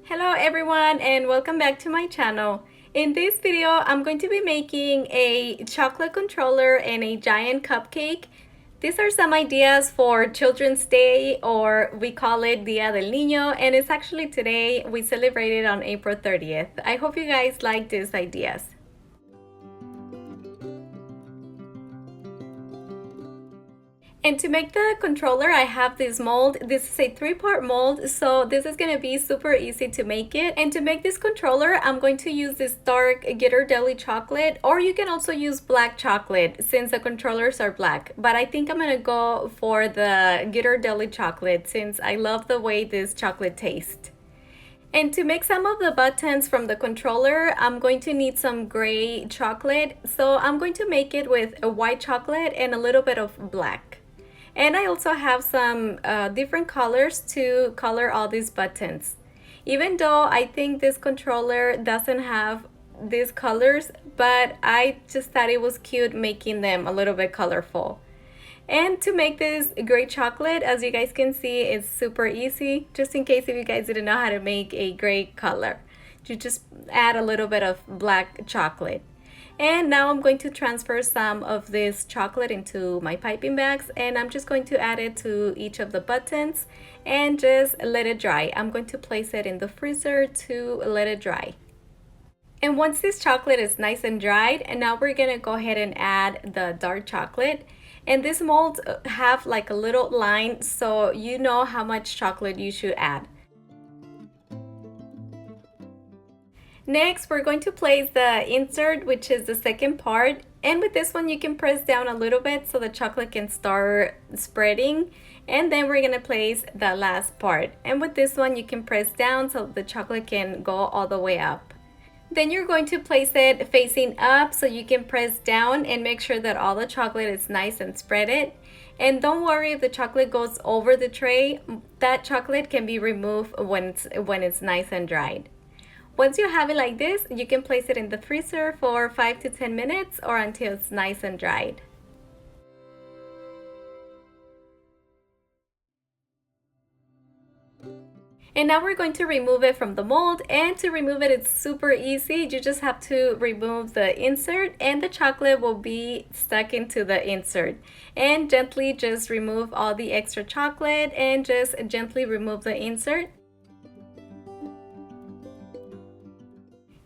Hello everyone and welcome back to my channel. In this video, I'm going to be making a chocolate controller and a giant cupcake. These are some ideas for Children's Day, or we call it Dia del Niño, and it's actually today. We celebrate it on April 30th. I hope you guys like these ideas. And to make the controller, I have this mold. This is a 3-part mold, so this is going to be super easy to make it. And to make this controller, I'm going to use this dark ghirardelli chocolate, or you can also use black chocolate since the controllers are black. But I think I'm going to go for the ghirardelli chocolate since I love the way this chocolate tastes. And to make some of the buttons from the controller, I'm going to need some gray chocolate. So I'm going to make it with a white chocolate and a little bit of black. And I also have some different colors to color all these buttons. Even though I think this controller doesn't have these colors, but I just thought it was cute making them a little bit colorful. And to make this gray chocolate, as you guys can see, it's super easy. Just in case if you guys didn't know how to make a gray color, you just add a little bit of black chocolate. And now I'm going to transfer some of this chocolate into my piping bags, and I'm just going to add it to each of the buttons and just let it dry. I'm going to place it in the freezer to let it dry. And once this chocolate is nice and dried, and now we're gonna go ahead and add the dark chocolate. And this mold have like a little line, so you know how much chocolate you should add. Next, we're going to place the insert, which is the second part. And with this one, you can press down a little bit so the chocolate can start spreading. And then we're gonna place the last part. And with this one, you can press down so the chocolate can go all the way up. Then you're going to place it facing up so you can press down and make sure that all the chocolate is nice and spread it. And don't worry if the chocolate goes over the tray. That chocolate can be removed when it's nice and dried. Once you have it like this, you can place it in the freezer for 5 to 10 minutes or until it's nice and dried. And now we're going to remove it from the mold, and to remove it, it's super easy. You just have to remove the insert and the chocolate will be stuck into the insert. And gently just remove all the extra chocolate and just gently remove the insert.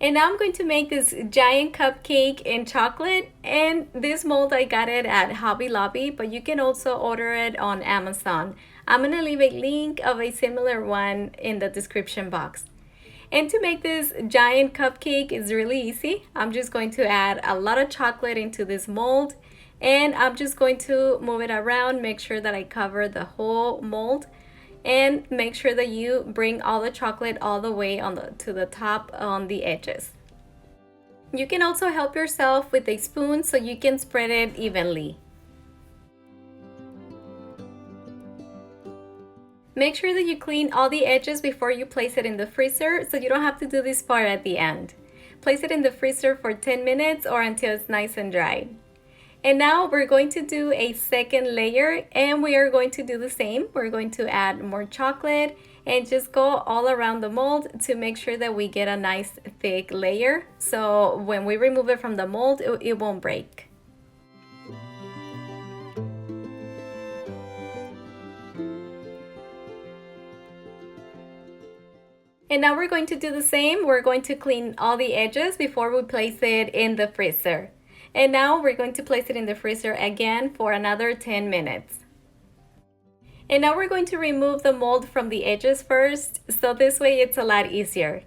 And now I'm going to make this giant cupcake in chocolate, and this mold I got it at Hobby Lobby, but you can also order it on Amazon. I'm gonna leave a link of a similar one in the description box. And to make this giant cupcake is really easy. I'm just going to add a lot of chocolate into this mold, and I'm just going to move it around, make sure that I cover the whole mold. And make sure that you bring all the chocolate all the way to the top on the edges. You can also help yourself with a spoon so you can spread it evenly. Make sure that you clean all the edges before you place it in the freezer so you don't have to do this part at the end. Place it in the freezer for 10 minutes or until it's nice and dry. And now we're going to do a second layer, and we are going to do the same. We're going to add more chocolate and just go all around the mold to make sure that we get a nice thick layer. So when we remove it from the mold, it won't break. And now we're going to do the same. We're going to clean all the edges before we place it in the freezer. And now we're going to place it in the freezer again for another 10 minutes. And now we're going to remove the mold from the edges first, so this way it's a lot easier.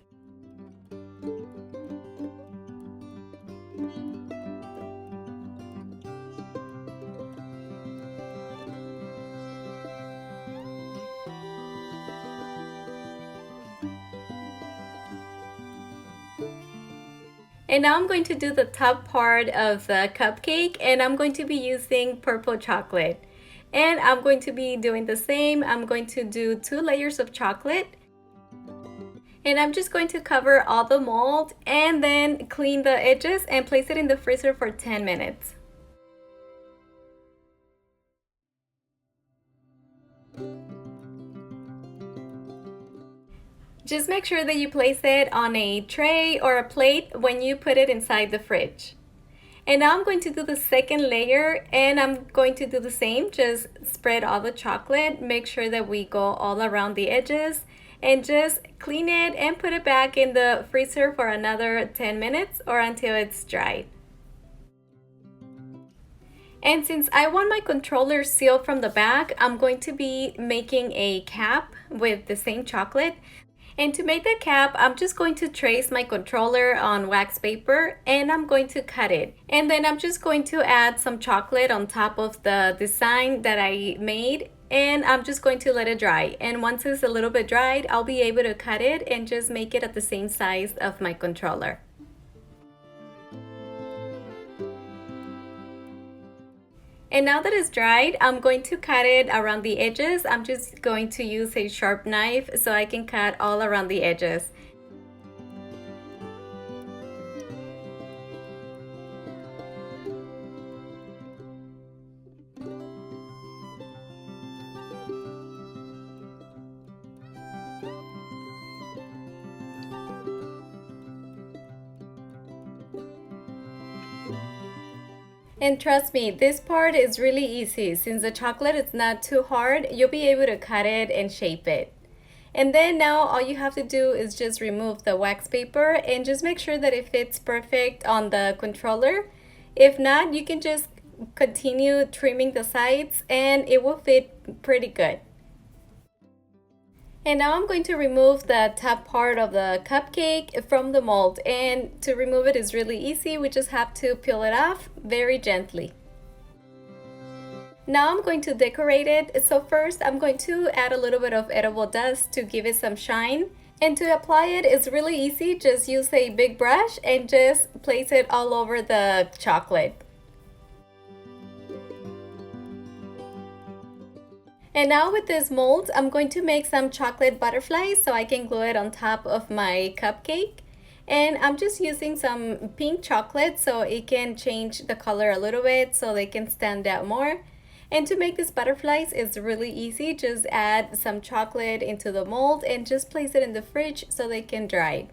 And now I'm going to do the top part of the cupcake, and I'm going to be using purple chocolate. And I'm going to be doing the same. I'm going to do 2 layers of chocolate. And I'm just going to cover all the mold and then clean the edges and place it in the freezer for 10 minutes. Just make sure that you place it on a tray or a plate when you put it inside the fridge. And now I'm going to do the second layer, and I'm going to do the same. Just spread all the chocolate, make sure that we go all around the edges, and just clean it and put it back in the freezer for another 10 minutes or until it's dried. And since I want my controller sealed from the back, I'm going to be making a cap with the same chocolate. And to make the cap, I'm just going to trace my controller on wax paper and I'm going to cut it. And then I'm just going to add some chocolate on top of the design that I made, and I'm just going to let it dry. And once it's a little bit dried, I'll be able to cut it and just make it at the same size of my controller. And now that it's dried, I'm going to cut it around the edges. I'm just going to use a sharp knife so I can cut all around the edges. And trust me, this part is really easy. Since the chocolate is not too hard, you'll be able to cut it and shape it. And then now all you have to do is just remove the wax paper and just make sure that it fits perfect on the controller. If not, you can just continue trimming the sides and it will fit pretty good. And now I'm going to remove the top part of the cupcake from the mold, and to remove it is really easy. We just have to peel it off very gently. Now I'm going to decorate it. So first I'm going to add a little bit of edible dust to give it some shine. And to apply it is really easy. Just use a big brush and just place it all over the chocolate. And now with this mold, I'm going to make some chocolate butterflies so I can glue it on top of my cupcake. And I'm just using some pink chocolate so it can change the color a little bit so they can stand out more. And to make these butterflies, it's really easy. Just add some chocolate into the mold and just place it in the fridge so they can dry.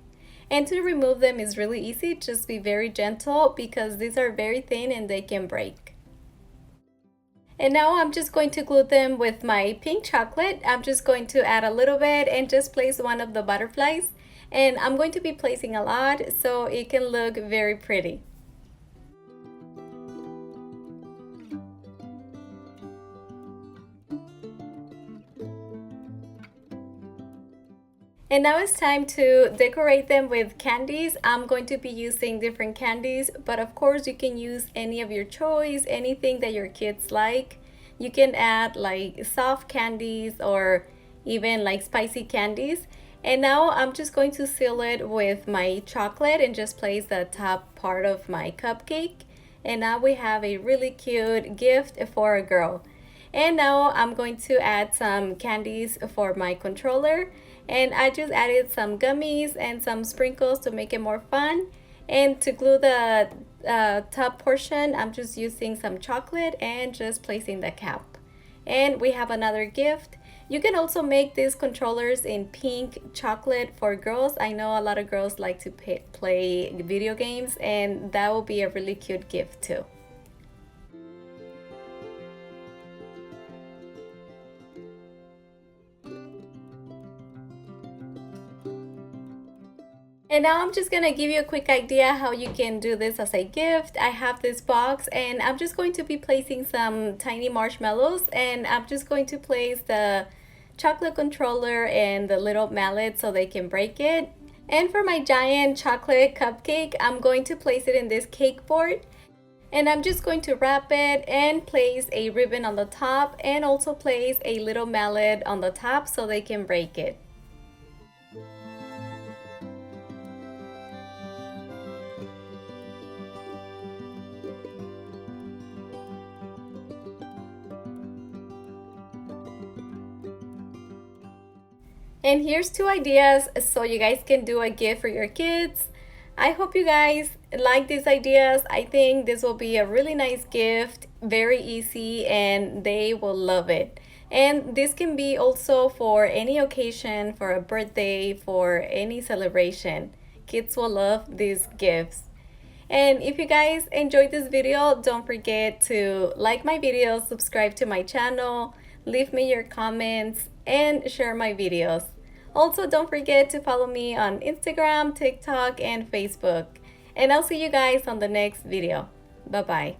And to remove them is really easy. Just be very gentle because these are very thin and they can break. And now I'm just going to glue them with my pink chocolate. I'm just going to add a little bit and just place one of the butterflies. And I'm going to be placing a lot so it can look very pretty. And now it's time to decorate them with candies. I'm going to be using different candies, but of course you can use any of your choice, anything that your kids like. You can add like soft candies or even like spicy candies. And now I'm just going to seal it with my chocolate and just place the top part of my cupcake. And now we have a really cute gift for a girl. And now I'm going to add some candies for my controller. And I just added some gummies and some sprinkles to make it more fun. And to glue the top portion, I'm just using some chocolate and just placing the cap. And we have another gift. You can also make these controllers in pink chocolate for girls. I know a lot of girls like to play video games, and that will be a really cute gift too. And now I'm just gonna give you a quick idea how you can do this as a gift. I have this box and I'm just going to be placing some tiny marshmallows, and I'm just going to place the chocolate controller and the little mallet so they can break it. And for my giant chocolate cupcake, I'm going to place it in this cake board. And I'm just going to wrap it and place a ribbon on the top and also place a little mallet on the top so they can break it. And here's two ideas so you guys can do a gift for your kids. I hope you guys like these ideas. I think this will be a really nice gift, very easy, and they will love it. And this can be also for any occasion, for a birthday, for any celebration. Kids will love these gifts. And if you guys enjoyed this video, don't forget to like my videos, subscribe to my channel, leave me your comments, and share my videos. Also, don't forget to follow me on Instagram, TikTok, and Facebook. And I'll see you guys on the next video. Bye-bye.